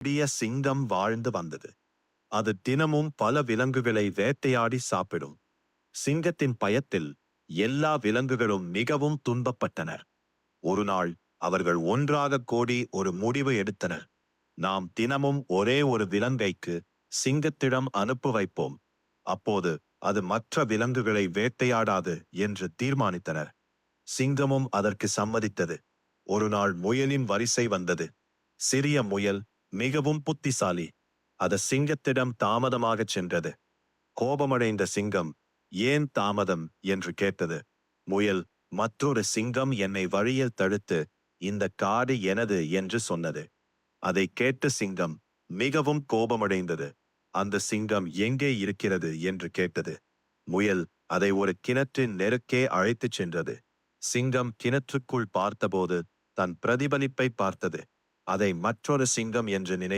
பெரிய சிங்கம் வாழ்ந்து வந்தது. அது தினமும் பல விலங்குகளை வேட்டையாடி சாப்பிடும். சிங்கத்தின் பயத்தில் எல்லா விலங்குகளும் மிகவும் துன்பப்பட்டனர். ஒரு நாள் அவர்கள் ஒன்றாக கூடி ஒரு முடிவு எடுத்தனர். நாம் தினமும் ஒரே ஒரு விலங்கைக்கு சிங்கத்திடம் அனுப்பி வைப்போம். அப்போது அது மற்ற விலங்குகளை வேட்டையாடாது என்று தீர்மானித்தனர். சிங்கமும் அதற்கு சம்மதித்தது. ஒரு நாள் முயலின் வரிசை வந்தது. சிறிய முயல் மிகவும் புத்திசாலி. அது சிங்கத்திடம் தாமதமாகச் சென்றது. கோபமடைந்த சிங்கம், ஏன் தாமதம் என்று கேட்டது. முயல், மற்றொரு சிங்கம் என்னை வழியில் தடுத்து இந்த காடு எனது என்று சொன்னது. அதை கேட்ட சிங்கம் மிகவும் கோபமடைந்தது. அந்த சிங்கம் எங்கே இருக்கிறது என்று கேட்டது. முயல் அதை ஒரு கிணற்றின் நெருக்கே அழைத்துச் சென்றது. சிங்கம் கிணற்றுக்குள் பார்த்தபோது தன் பிரதிபலிப்பை பார்த்தது. அதை மற்றொரு சிங்கம் என்று